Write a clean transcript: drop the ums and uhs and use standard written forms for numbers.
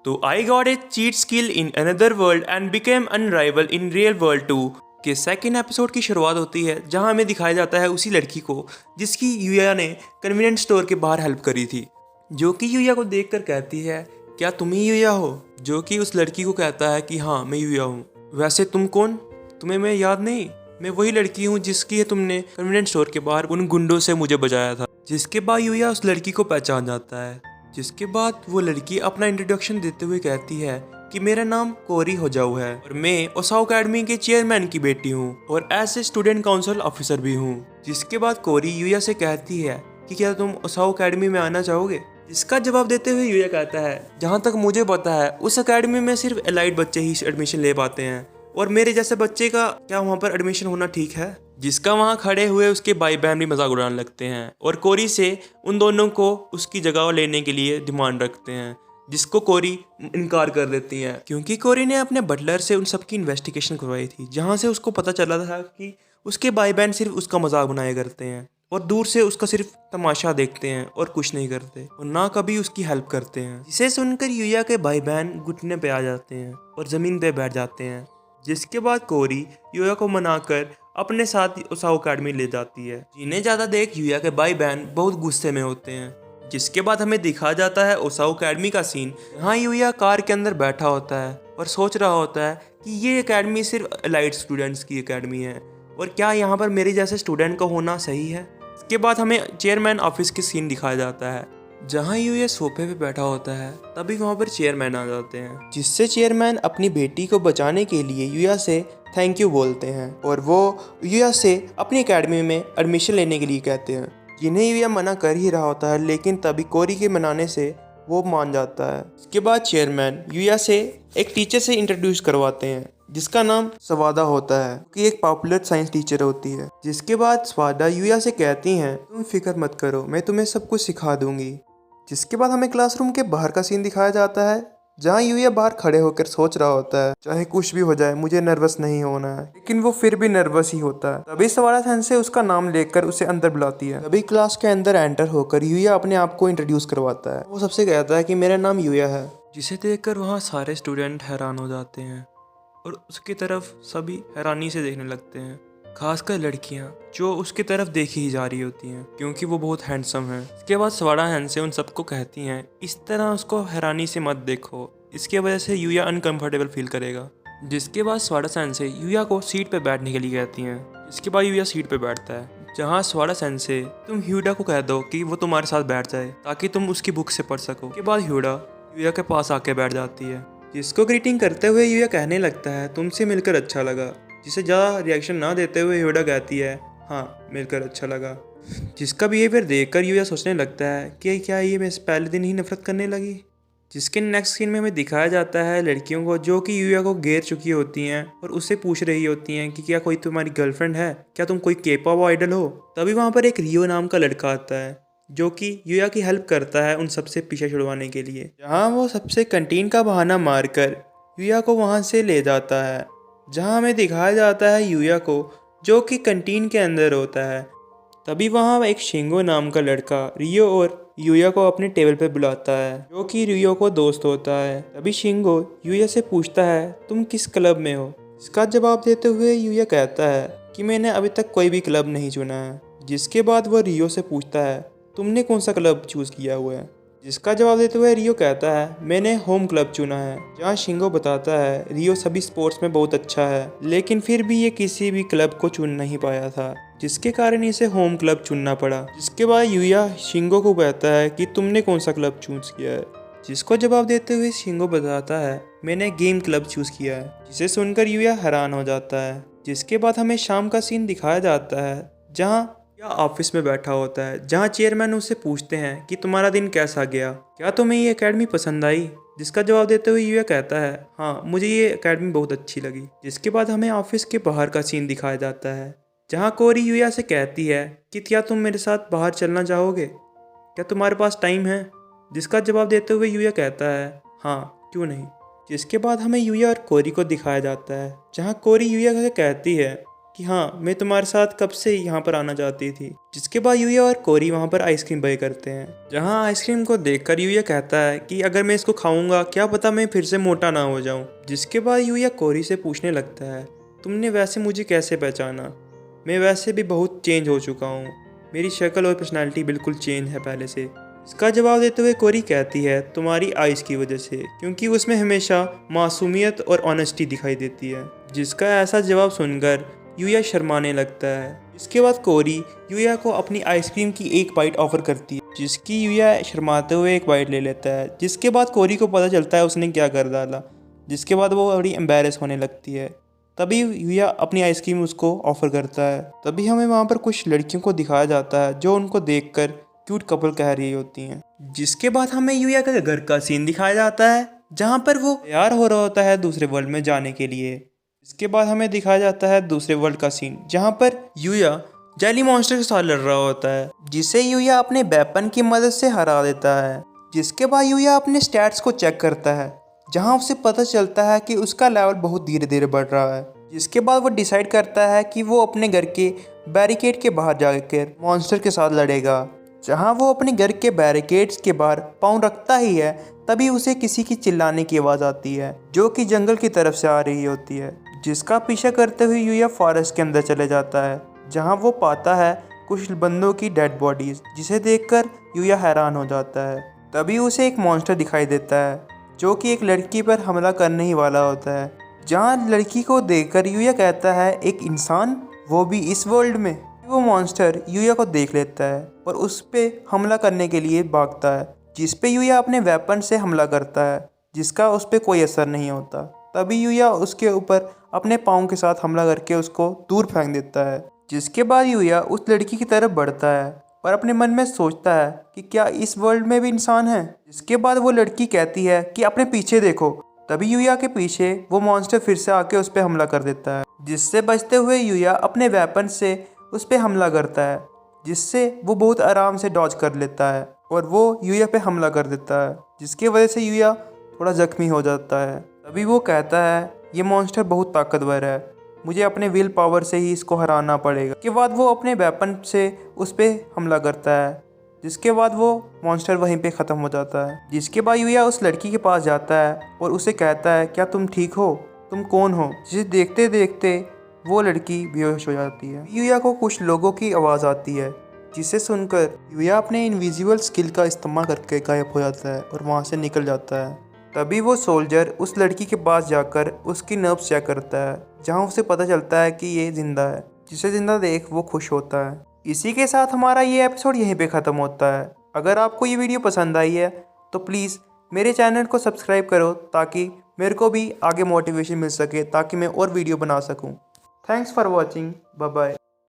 तो I got a cheat skill in another world and became unrivalled in real world two के second episode की शुरुआत होती है, जहां हमें दिखाया जाता है उसी लड़की को जिसकी यूया ने कन्वीनियंस स्टोर के बाहर हेल्प करी थी, जो कि यूया को देखकर कहती है, क्या तुम ही यूया हो? जो कि उस लड़की को कहता है कि हाँ मैं यूया हूँ। वैसे तुम कौन? तुम्हें मैं याद नहीं? मैं वही लड़की हूँ जिसकी तुमने कन्वीनियंस स्टोर के बाहर उन गुंडों से मुझे बचाया था। जिसके बाद यूया उस लड़की को पहचान जाता है। जिसके बाद वो लड़की अपना इंट्रोडक्शन देते हुए कहती है कि मेरा नाम कोरी होजाऊ है और मैं ओसाओ अकेडमी के चेयरमैन की बेटी हूँ और as a student council officer भी हूँ। जिसके बाद कोरी यूया से कहती है कि क्या तुम ओसाओ अकेडमी में आना चाहोगे? जिसका जवाब देते हुए यूया कहता है, जहाँ तक मुझे पता है उस अकेडमी में सिर्फ एलाइट बच्चे ही एडमिशन ले पाते हैं और मेरे जैसे बच्चे का क्या वहाँ पर एडमिशन होना ठीक है? जिसका वहाँ खड़े हुए उसके भाई बहन भी मजाक उड़ाने लगते हैं और कोरी से उन दोनों को उसकी जगह लेने के लिए डिमांड रखते हैं, जिसको कोरी इनकार कर देती है क्योंकि कोरी ने अपने बटलर से उन सबकी इन्वेस्टिगेशन करवाई थी, जहाँ से उसको पता चला था कि उसके भाई बहन सिर्फ उसका मजाक बनाया करते हैं और दूर से उसका सिर्फ तमाशा देखते हैं और कुछ नहीं करते और ना कभी उसकी हेल्प करते हैं। जिसे सुनकर यूया के भाई बहन घुटने पे आ जाते हैं और जमीन पे बैठ जाते हैं। जिसके बाद कोरी यूया को मनाकर अपने साथ ओसाओ अकेडमी ले जाती है। जिन्हें ज्यादा देख यूया के भाई बहन बहुत गुस्से में होते हैं। जिसके बाद हमें दिखा जाता है ओसाओ अकेडमी का सीन। यहाँ यूया कार के अंदर बैठा होता है और सोच रहा होता है कि ये अकेडमी सिर्फ एलाइट स्टूडेंट्स की अकेडमी है और क्या यहाँ पर मेरे जैसे स्टूडेंट का होना सही है। इसके बाद हमें चेयरमैन ऑफिस की सीन दिखाया जाता है, जहाँ यूया सोफे पे बैठा होता है। तभी वहाँ पर चेयरमैन आ जाते हैं, जिससे चेयरमैन अपनी बेटी को बचाने के लिए यूया से थैंक यू बोलते हैं और वो यूया से अपनी एकेडमी में एडमिशन लेने के लिए कहते हैं, जिन्हें यूया मना कर ही रहा होता है, लेकिन तभी कोरी के मनाने से वो मान जाता है। इसके बाद चेयरमैन यूया से एक टीचर से इंट्रोड्यूस करवाते हैं, जिसका नाम सवादा होता है, कि एक पॉपुलर साइंस टीचर होती है। जिसके बाद सवादा यूया से कहती हैं, तुम फिक्र मत करो, मैं तुम्हें सब कुछ सिखा दूंगी। जिसके बाद हमें क्लासरूम के बाहर का सीन दिखाया जाता है, जहाँ यूया बाहर खड़े होकर सोच रहा होता है, चाहे कुछ भी हो जाए मुझे नर्वस नहीं होना है, लेकिन वो फिर भी नर्वस ही होता है। तभी सवारा सेंसे उसका नाम लेकर उसे अंदर बुलाती है। तभी क्लास के अंदर एंटर होकर यूया अपने आप को इंट्रोड्यूस करवाता है। वो सबसे कहता है कि मेरा नाम यूया है, जिसे देखकर वहाँ सारे स्टूडेंट हैरान हो जाते हैं और उसकी तरफ सभी हैरानी से देखने लगते हैं, खासकर लड़कियां जो उसकी तरफ देखी ही जा रही होती हैं क्योंकि वो बहुत हैंडसम है। इसके बाद सवाड़ा हैंड से उन सबको कहती हैं, इस तरह उसको हैरानी से मत देखो, इसके वजह से यूया अनकंफर्टेबल फील करेगा। जिसके बाद सवाड़ा सेन से यूया को सीट पे बैठने के लिए कहती हैं। इसके बाद यूया सीट पे बैठता है, जहाँ सवाड़ा सेन से तुम ह्यूडा को कह दो कि वो तुम्हारे साथ बैठ जाए ताकि तुम उसकी बुक से पढ़ सको। के बाद ह्यूडा यूया के पास आके बैठ जाती है, जिसको ग्रीटिंग करते हुए यूया कहने लगता है, तुमसे मिलकर अच्छा लगा। जिसे ज़्यादा रिएक्शन ना देते हुए ह्यूडा कहती है, हाँ मिलकर अच्छा लगा। जिसका बिहेवियर देखकर यूया सोचने लगता है कि क्या ये मैं पहले दिन ही नफरत करने लगी। जिसके नेक्स्ट सीन में हमें दिखाया जाता है लड़कियों को जो कि यूया को घेर चुकी होती हैं और उससे पूछ रही होती हैं कि क्या कोई तुम्हारी गर्लफ्रेंड है, क्या तुम कोई के पॉप आइडल हो। तभी वहाँ पर एक रियो नाम का लड़का आता है जो कि यूया की हेल्प करता है उन सबसे पीछे छुड़वाने के लिए, जहाँ वो सबसे कंटीन का बहाना मारकर यूया को वहाँ से ले जाता है, जहाँ हमें दिखाया जाता है यूया को जो कि कंटीन के अंदर होता है। तभी वहाँ एक शिंगो नाम का लड़का रियो और यूया को अपने टेबल पर बुलाता है, जो कि रियो को दोस्त होता है। तभी शिंगो यूया से पूछता है, तुम किस क्लब में हो? इसका जवाब देते हुए यूया कहता है कि मैंने अभी तक कोई भी क्लब नहीं चुना है। जिसके बाद वह रियो से पूछता है, तुमने कौन सा क्लब चूज किया हुआ है? जिसका जवाब देते हुए रियो कहता है, मैंने होम क्लब चुना है। जहाँ शिंगो बताता है रियो सभी स्पोर्ट्स में बहुत अच्छा है, लेकिन फिर भी ये किसी भी क्लब को चुन नहीं पाया था, जिसके कारण इसे होम क्लब चुनना पड़ा। जिसके बाद यूया शिंगो को कहता है कि तुमने कौन सा क्लब चूज किया है? जिसको जवाब देते हुए शिंगो बताता है, मैंने गेम क्लब चूज किया है। जिसे सुनकर यूया हैरान हो जाता है। जिसके बाद हमें शाम का सीन दिखाया जाता है, जहाँ ऑफिस में बैठा होता है, जहाँ चेयरमैन उससे पूछते हैं कि तुम्हारा दिन कैसा गया, क्या तुम्हें ये एकेडमी पसंद आई? जिसका जवाब देते हुए यूया कहता है, हाँ मुझे ये एकेडमी बहुत अच्छी लगी। जिसके बाद हमें ऑफिस के बाहर का सीन दिखाया जाता है, जहाँ कोरी यूया से कहती है कि क्या तुम मेरे साथ बाहर चलना चाहोगे, क्या तुम्हारे पास टाइम है? जिसका जवाब देते हुए यूया कहता है, हाँ क्यों नहीं। जिसके बाद हमें यूया और कोरी को दिखाया जाता है, जहाँ कोरी यूया से कहती है कि हाँ मैं तुम्हारे साथ कब से यहाँ पर आना चाहती थी। जिसके बाद यूया और कोरी वहाँ पर आइसक्रीम बाय करते हैं, जहाँ आइसक्रीम को देखकर यूया कहता है कि अगर मैं इसको खाऊंगा क्या पता मैं फिर से मोटा ना हो जाऊँ। जिसके बाद यूया कोरी से पूछने लगता है तुमने वैसे मुझे कैसे पहचाना, मैं वैसे भी बहुत चेंज हो चुका हूँ, मेरी शक्ल और पर्सनैलिटी बिल्कुल चेंज है पहले से। इसका जवाब देते हुए कोरी कहती है तुम्हारी आइज़ की वजह से, क्योंकि उसमें हमेशा मासूमियत और ऑनेस्टी दिखाई देती है। जिसका ऐसा जवाब सुनकर यूया शर्माने लगता है। इसके बाद कोरी यूया को अपनी आइसक्रीम की एक बाइट ऑफर करती है, जिसकी यूया शर्माते हुए एक बाइट ले लेता है। जिसके बाद कोरी को पता चलता है उसने क्या कर डाला, जिसके बाद वो बड़ी एम्बेरस होने लगती है। तभी यूया अपनी आइसक्रीम उसको ऑफर करता है। तभी हमें वहाँ पर कुछ लड़कियों को दिखाया जाता है जो उनको देखकर क्यूट कपल कह रही होती हैं। जिसके बाद हमें यूया के घर का सीन दिखाया जाता है, जहाँ पर वो तैयार हो रहा होता है दूसरे वर्ल्ड में जाने के लिए। इसके बाद हमें दिखाया जाता है दूसरे वर्ल्ड का सीन, जहाँ पर यूया जेली मॉन्स्टर के साथ लड़ रहा होता है, जिसे यूया अपने वेपन की मदद से हरा देता है। जिसके बाद यूया अपने स्टैट्स को चेक करता है, जहाँ उसे पता चलता है कि उसका लेवल बहुत धीरे धीरे बढ़ रहा है। जिसके बाद वो डिसाइड करता है कि वो अपने घर के बैरिकेड के बाहर जाकर मॉन्स्टर के साथ लड़ेगा। जहाँ वो अपने घर के बैरिकेड्स के बाहर पाँव रखता ही है, तभी उसे किसी की चिल्लाने की आवाज़ आती है, जो कि जंगल की तरफ से आ रही होती है। जिसका पीछा करते हुए यूया फॉरेस्ट के अंदर चले जाता है, जहाँ वो पाता है कुछ बंदों की डेड बॉडीज, जिसे देखकर यूया हैरान हो जाता है। तभी उसे एक मॉन्स्टर दिखाई देता है, जो कि एक लड़की पर हमला करने ही वाला होता है। जहाँ लड़की को देखकर यूया कहता है एक इंसान, वो भी इस वर्ल्ड में। वो मॉन्स्टर यूया को देख लेता है और उस पे हमला करने के लिए भागता है, जिस पे यूया अपने वेपन से हमला करता है, जिसका उस पे कोई असर नहीं होता। तभी यूया उसके ऊपर अपने पाँव के साथ हमला करके उसको दूर फेंक देता है। जिसके बाद यूया उस लड़की की तरफ बढ़ता है और अपने मन में सोचता है कि क्या इस वर्ल्ड में भी इंसान है। जिसके बाद वो लड़की कहती है कि अपने पीछे देखो। तभी यूया के पीछे वो मॉन्स्टर फिर से आके उस पर हमला कर देता है, जिससे बचते हुए यूया अपने वेपन से उस पर हमला करता है, जिससे वो बहुत आराम से डॉज कर लेता है और वो यूया पे हमला कर देता है, जिसकी वजह से यूया थोड़ा जख्मी हो जाता है। तभी वो कहता है ये मॉन्स्टर बहुत ताकतवर है, मुझे अपने विल पावर से ही इसको हराना पड़ेगा। के बाद वो अपने वेपन से उस पर हमला करता है, जिसके बाद वो मॉन्स्टर वहीं पे ख़त्म हो जाता है। जिसके बाद यूया उस लड़की के पास जाता है और उसे कहता है क्या तुम ठीक हो, तुम कौन हो। जिसे देखते देखते वो लड़की बेहोश हो जाती है। यूया को कुछ लोगों की आवाज़ आती है, जिसे सुनकर यूया अपने इनविजिबल स्किल का इस्तेमाल करके गायब हो जाता है और वहाँ से निकल जाता है। तभी वो सोल्जर उस लड़की के पास जाकर उसकी नर्व्स चेक करता है, जहाँ उसे पता चलता है कि ये जिंदा है। जिसे जिंदा देख वो खुश होता है। इसी के साथ हमारा ये एपिसोड यहीं पे ख़त्म होता है। अगर आपको ये वीडियो पसंद आई है तो प्लीज़ मेरे चैनल को सब्सक्राइब करो, ताकि मेरे को भी आगे मोटिवेशन मिल सके, ताकि मैं और वीडियो बना सकूँ। Thanks for watching, bye bye.